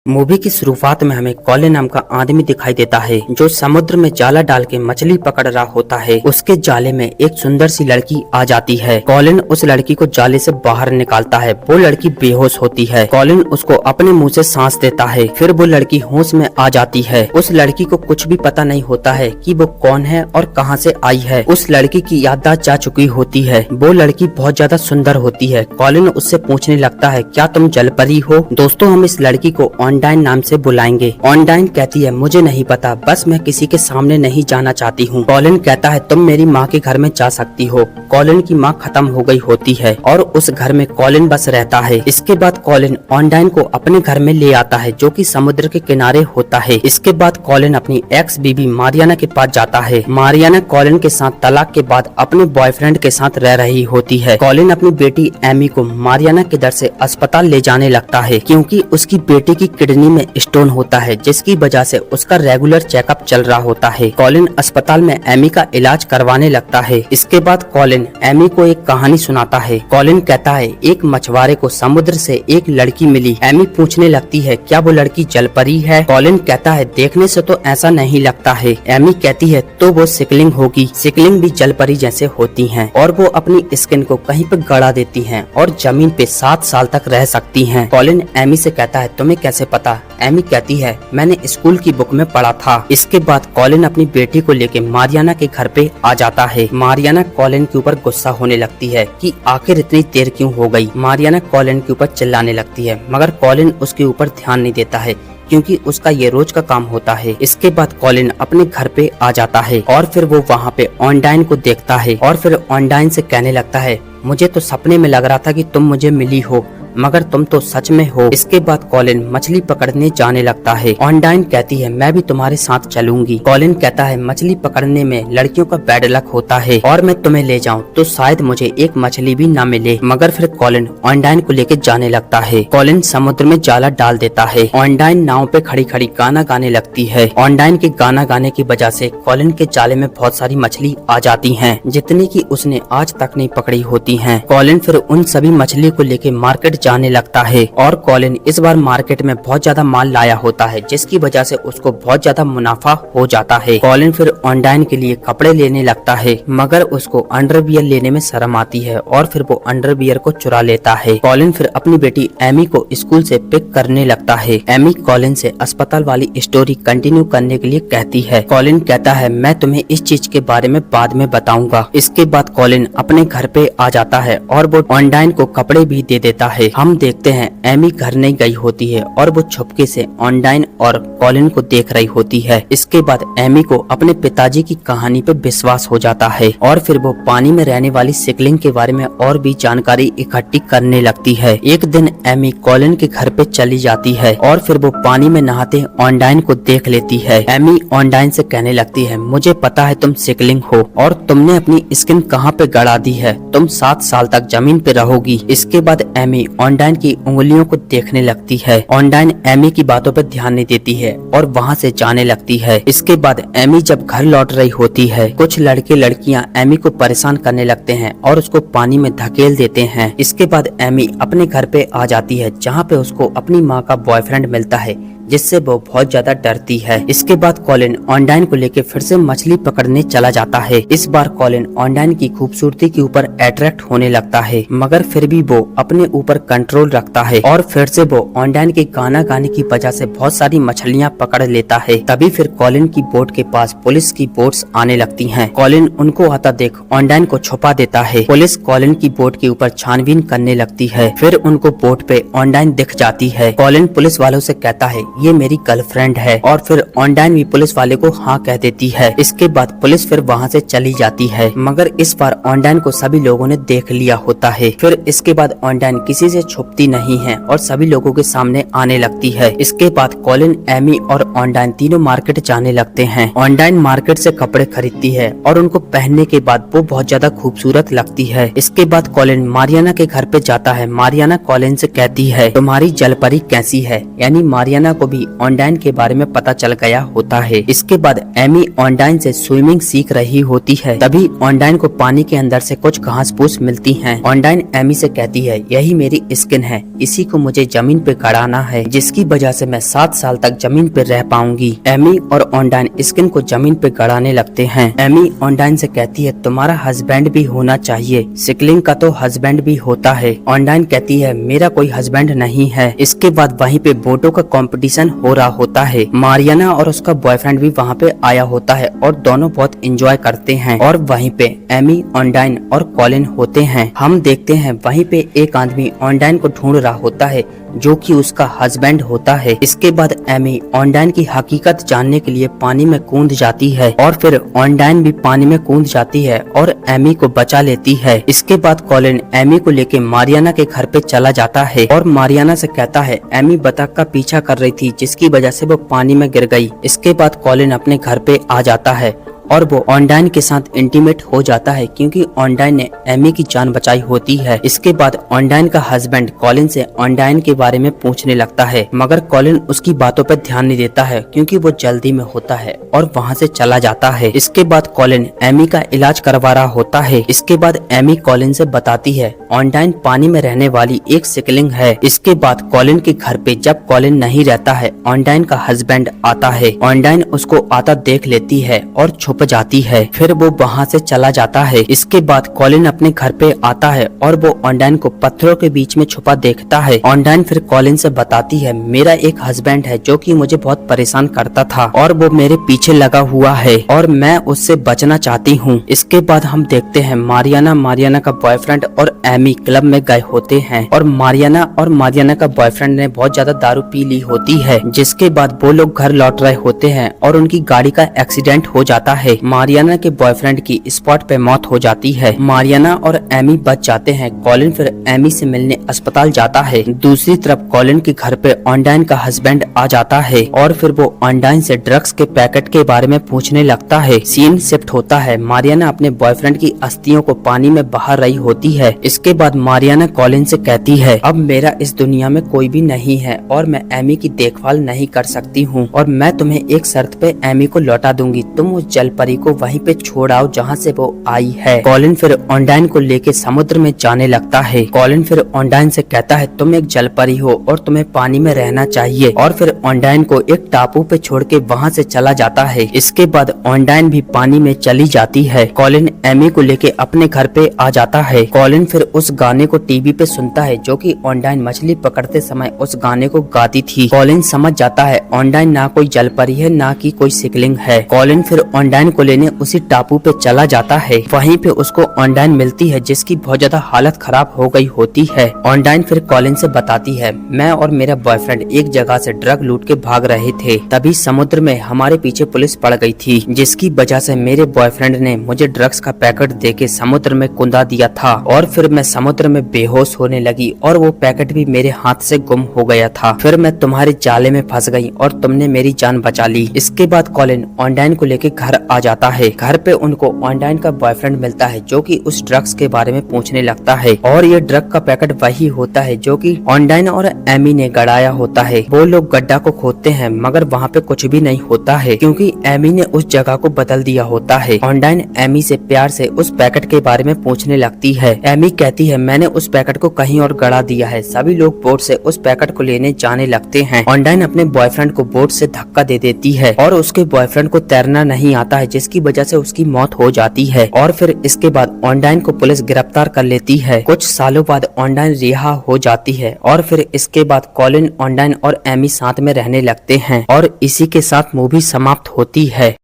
Movie की शुरुआत में हमें कॉलिन नाम का आदमी दिखाई देता है जो समुद्र में जाला डाल के मछली पकड़ रहा होता है। उसके जाले में एक सुंदर सी लड़की आ जाती है। कॉलिन उस लड़की को जाले से बाहर निकालता है। वो लड़की बेहोश होती है। कॉलिन उसको अपने मुंह से सांस देता है। फिर वो लड़की होश में आ जाती है। उस लड़की को कुछ भी पता नहीं होता है कि वो कौन है और कहां से आई है। उस लड़की की याददाश्त जा चुकी होती है। वो लड़की बहुत ज्यादा सुंदर होती है। कॉलिन उससे पूछने लगता है, क्या तुम जलपरी हो? दोस्तों, हम इस लड़की को ऑनडाइन नाम से बुलाएंगे। ऑनडाइन कहती है, मुझे नहीं पता, बस मैं किसी के सामने नहीं जाना चाहती हूँ। कॉलिन कहता है, तुम मेरी माँ के घर में जा सकती हो। कॉलिन की माँ खत्म हो गई होती है और उस घर में कॉलिन बस रहता है। इसके बाद कॉलिन ऑनडाइन को अपने घर में ले आता है जो कि समुद्र के किनारे होता है। इसके बाद कॉलिन अपनी एक्स बीबी मारियाना के पास जाता है। मारियाना कॉलिन के साथ तलाक के बाद अपने बॉयफ्रेंड के साथ रह रही होती है। कॉलिन अपनी बेटी एमी को मारियाना के दर से अस्पताल ले जाने लगता है क्योंकि उसकी बेटी की किडनी में स्टोन होता है, जिसकी वजह से उसका रेगुलर चेकअप चल रहा होता है। कॉलिन अस्पताल में एमी का इलाज करवाने लगता है। इसके बाद कॉलिन एमी को एक कहानी सुनाता है। कॉलिन कहता है, एक मछुआरे को समुद्र से एक लड़की मिली। एमी पूछने लगती है, क्या वो लड़की जलपरी है? कॉलिन कहता है, देखने से तो ऐसा नहीं लगता है। एमी कहती है, तो वो सिकलिंग होगी। सिकलिंग भी जलपरी जैसे होती हैं और वो अपनी स्किन को कहीं पे गड़ा देती हैं और जमीन पे 7 साल तक रह सकती हैं। कॉलिन एमी से कहता है, तुम्हें कैसे पता? एमी कहती है, मैंने स्कूल की बुक में पढ़ा था। इसके बाद कॉलिन अपनी बेटी को लेके मारियाना के घर पे आ जाता है। मारियाना कॉलिन के ऊपर गुस्सा होने लगती है कि आखिर इतनी देर क्यों हो गई। मारियाना कॉलिन के ऊपर चिल्लाने लगती है, मगर कॉलिन उसके ऊपर ध्यान नहीं देता है क्योंकि उसका ये रोज का काम होता है। इसके बाद कॉलिन अपने घर पे आ जाता है और फिर वो वहाँ पे ऑनडाइन को देखता है और फिर ऑनडाइन से कहने लगता है, मुझे तो सपने में लग रहा था कि तुम मुझे मिली हो, मगर तुम तो सच में हो। इसके बाद कॉलिन मछली पकड़ने जाने लगता है। ऑनडाइन कहती है, मैं भी तुम्हारे साथ चलूंगी। कॉलिन कहता है, मछली पकड़ने में लड़कियों का बैड लक होता है और मैं तुम्हें ले जाऊं तो शायद मुझे एक मछली भी न मिले। मगर फिर कॉलिन ऑनडाइन को लेके जाने लगता है। कॉलिन समुद्र में जाला डाल देता है। ऑनडाइन नाव पे खड़ी खड़ी गाना गाने लगती है। ऑनडाइन के गाना गाने की वजह से कॉलिन के जाले में बहुत सारी मछली आ जाती है, जितनी की उसने आज तक नहीं पकड़ी होती है। कॉलिन फिर उन सभी मछली को लेके मार्केट जाने लगता है और कॉलिन इस बार मार्केट में बहुत ज्यादा माल लाया होता है, जिसकी वजह से उसको बहुत ज्यादा मुनाफा हो जाता है। कॉलिन फिर ऑनडाइन के लिए कपड़े लेने लगता है, मगर उसको अंडरवियर लेने में शर्म आती है और फिर वो अंडरवियर को चुरा लेता है। कॉलिन फिर अपनी बेटी एमी को स्कूल से पिक करने लगता है। एमी कॉलिन से अस्पताल वाली स्टोरी कंटिन्यू करने के लिए कहती है। कॉलिन कहता है, मैं तुम्हें इस चीज के बारे में बाद में बताऊंगा। इसके बाद कॉलिन अपने घर पे आ जाता है और वो ऑनडाइन को कपड़े भी दे देता है। हम देखते हैं एमी घर नहीं गई होती है और वो छुपके से ऑनडाइन और कॉलिन को देख रही होती है। इसके बाद एमी को अपने पिताजी की कहानी पे विश्वास हो जाता है और फिर वो पानी में रहने वाली सिकलिंग के बारे में और भी जानकारी इकट्ठी करने लगती है। एक दिन एमी कॉलिन के घर पे चली जाती है और फिर वो पानी में नहाते ऑनडाइन को देख लेती है। एमी ऑनडाइन से कहने लगती है, मुझे पता है तुम सिकलिंग हो और तुमने अपनी स्किन कहाँ पे गड़ा दी है, तुम 7 साल तक जमीन पे रहोगी। इसके बाद एमी ऑनडाइन की उंगलियों को देखने लगती है। ऑनडाइन एमी की बातों पर ध्यान नहीं देती है और वहाँ से जाने लगती है। इसके बाद एमी जब घर लौट रही होती है, कुछ लड़के लड़कियाँ एमी को परेशान करने लगते हैं और उसको पानी में धकेल देते हैं। इसके बाद एमी अपने घर पे आ जाती है, जहाँ पे उसको अपनी माँ का बॉयफ्रेंड मिलता है, जिससे वो बहुत ज्यादा डरती है। इसके बाद कॉलिन ऑनडाइन को लेके फिर से मछली पकड़ने चला जाता है। इस बार कॉलिन ऑनडाइन की खूबसूरती के ऊपर अट्रैक्ट होने लगता है, मगर फिर भी वो अपने ऊपर कंट्रोल रखता है और फिर से वो ऑनडाइन के गाना गाने की वजह से बहुत सारी मछलियाँ पकड़ लेता है। तभी फिर कॉलिन की बोट के पास पुलिस की बोट्स आने लगती हैं। कॉलिन उनको आता देख ऑनडाइन को छुपा देता है। पुलिस कॉलिन की बोट के ऊपर छानबीन करने लगती है। फिर उनको बोट पे ऑनडाइन दिख जाती है। कॉलिन पुलिस वालों से कहता है, ये मेरी गर्लफ्रेंड है और फिर ऑनडाइन भी पुलिस वाले को हाँ कह देती है। इसके बाद पुलिस फिर वहाँ से चली जाती है, मगर इस बार ऑनडाइन को सभी लोगों ने देख लिया होता है। फिर इसके बाद ऑनडाइन किसी से छुपती नहीं है और सभी लोगों के सामने आने लगती है। इसके बाद कॉलिन, एमी और ऑनडाइन तीनों मार्केट जाने लगते हैं। ऑनडाइन मार्केट से कपड़े खरीदती है और उनको पहनने के बाद वो बहुत ज्यादा खूबसूरत लगती है। इसके बाद कॉलिन मारियाना के घर पे जाता है। मारियाना कॉलिन से कहती है, तुम्हारी जलपरी कैसी है? यानी मारियाना को भी ऑनडाइन के बारे में पता चल गया होता है। इसके बाद एमी ऑनडाइन से स्विमिंग सीख रही होती है, तभी ऑनडाइन को पानी के अंदर से कुछ घास फूस मिलती है। ऑनडाइन एमी से कहती है, यही मेरी स्किन है, इसी को मुझे जमीन पे गड़ाना है, जिसकी वजह से मैं 7 साल तक जमीन पे रह पाऊंगी। एमी और ऑनडाइन स्किन को जमीन पे गड़ाने लगते हैं। एमी ऑनडाइन से कहती है, तुम्हारा हस्बैंड भी होना चाहिए, सिकलिंग का तो हस्बैंड भी होता है। ऑनडाइन कहती है, मेरा कोई हस्बैंड नहीं है। इसके बाद वहीं पे बोटों का कंपटीशन हो रहा होता है। मारियाना और उसका बॉयफ्रेंड भी वहाँ पे आया होता है और दोनों बहुत एंजॉय करते हैं। और वहीं पे एमी, ऑनडाइन और कॉलिन होते हैं। हम देखते हैं वहीं पे एक आदमी ऑनडाइन को ढूंढ रहा होता है, जो कि उसका हस्बैंड होता है। इसके बाद एमी ऑनडाइन की हकीकत जानने के लिए पानी में कूद जाती है और फिर ऑनडाइन भी पानी में कूद जाती है और एमी को बचा लेती है। इसके बाद कॉलिन एमी को लेके मारियाना के घर पे चला जाता है और मारियाना से कहता है, एमी बतख का पीछा कर रही थी, जिसकी वजह से वो पानी में गिर गई। इसके बाद कॉलिन अपने घर पे आ जाता है और वो ऑनडाइन के साथ इंटीमेट हो जाता है, क्योंकि ऑनडाइन ने एमी की जान बचाई होती है। इसके बाद ऑनडाइन का हस्बैंड कॉलिन से ऑनडाइन के बारे में पूछने लगता है, मगर कॉलिन उसकी बातों पर ध्यान नहीं देता है, क्योंकि वो जल्दी में होता है और वहाँ से चला जाता है। इसके बाद कॉलिन एमी का इलाज करवा रहा होता है। इसके बाद एमी कॉलिन से बताती है, ऑनडाइन पानी में रहने वाली एक सिकलिंग है। इसके बाद कॉलिन के घर पे जब कॉलिन नहीं रहता है, ऑनडाइन का हस्बैंड आता है। ऑनडाइन उसको आता देख लेती है और छुप जाती है, फिर वो वहाँ से चला जाता है। इसके बाद कॉलिन अपने घर पे आता है और वो ऑनडाइन को पत्थरों के बीच में छुपा देखता है। ऑनडाइन फिर कॉलिन से बताती है, मेरा एक हस्बैंड है जो कि मुझे बहुत परेशान करता था और वो मेरे पीछे लगा हुआ है और मैं उससे बचना चाहती हूँ। इसके बाद हम देखते हैं मारियाना का बॉयफ्रेंड और एमी क्लब में गए होते हैं और मारियाना का बॉयफ्रेंड ने बहुत ज्यादा दारू पी ली होती है। जिसके बाद वो लोग घर लौट रहे होते हैं और उनकी गाड़ी का एक्सीडेंट हो जाता है। मारियाना के बॉयफ्रेंड की स्पॉट पे मौत हो जाती है। मारियाना और एमी बच जाते हैं। कॉलिन फिर एमी से मिलने अस्पताल जाता है। दूसरी तरफ कॉलिन के घर पे ऑनडाइन का हस्बैंड आ जाता है और फिर वो ऑनडाइन से ड्रग्स के पैकेट के बारे में पूछने लगता है। सीन शिफ्ट होता है। मारियाना अपने बॉयफ्रेंड की अस्थियों को पानी में बहा रही होती है। इसके बाद मारियाना कॉलिन से कहती है, अब मेरा इस दुनिया में कोई भी नहीं है और मैं एमी की देखभाल नहीं कर सकती हूँ और मैं तुम्हें एक शर्त पे एमी को लौटा दूंगी, तुम उस जल परी को वहीं पे छोड़ आओ जहाँ से वो आई है। कॉलिन फिर ऑनडाइन को लेके समुद्र में जाने लगता है। कॉलिन फिर ऑनडाइन से कहता है, तुम एक जल परी हो और तुम्हें पानी में रहना चाहिए, और फिर ऑनडाइन को एक टापू पे छोड़ के वहाँ से चला जाता है। इसके बाद ऑनडाइन भी पानी में चली जाती है। कॉलिन एमी को लेके अपने घर पे आ जाता है। कॉलिन फिर उस गाने को टीवी पे सुनता है जो कि ऑनडाइन मछली पकड़ते समय उस गाने को गाती थी। कॉलिन समझ जाता है ऑनडाइन ना कोई जल परी है ना कि कोई सिकलिंग है। कॉलिन फिर ऑनडाइन को लेने उसी टापू पे चला जाता है। वहीं पे उसको ऑनडाइन मिलती है, जिसकी बहुत ज्यादा हालत खराब हो गई होती है। ऑनडाइन फिर कॉलिन से बताती है, मैं और मेरा बॉयफ्रेंड एक जगह से ड्रग लूट के भाग रहे थे, तभी समुद्र में हमारे पीछे पुलिस पड़ गई थी, जिसकी वजह से मेरे बॉयफ्रेंड ने मुझे ड्रग्स का पैकेट देके समुद्र में कुंदा दिया था और फिर मैं समुद्र में बेहोश होने लगी और वो पैकेट भी मेरे हाथ से गुम हो गया था। फिर मैं तुम्हारे जाले में फंस गई और तुमने मेरी जान बचा ली। इसके बाद कॉलिन ऑनडाइन को लेके घर आ जाता है। घर पे उनको ऑनडाइन का बॉयफ्रेंड मिलता है जो कि उस ड्रग्स के बारे में पूछने लगता है और ये ड्रग का पैकेट वही होता है जो कि ऑनडाइन और एमी ने गड़ाया होता है। वो लोग गड्ढा को खोदते हैं मगर वहाँ पे कुछ भी नहीं होता है, क्योंकि एमी ने उस जगह को बदल दिया होता है। ऑनडाइन एमी से प्यार से उस पैकेट के बारे में पूछने लगती है। एमी कहती है, मैंने उस पैकेट को कहीं और गड़ा दिया है। सभी लोग बोट से उस पैकेट को लेने जाने लगते हैं। ऑनडाइन अपने बॉयफ्रेंड को बोट से धक्का दे देती है और उसके बॉयफ्रेंड को तैरना नहीं आता है, जिसकी वजह से उसकी मौत हो जाती है। और फिर इसके बाद ऑनडाइन को पुलिस गिरफ्तार कर लेती है। कुछ सालों बाद ऑनडाइन रिहा हो जाती है और फिर इसके बाद कॉलिन, ऑनडाइन और एमी साथ में रहने लगते हैं और इसी के साथ मूवी समाप्त होती है।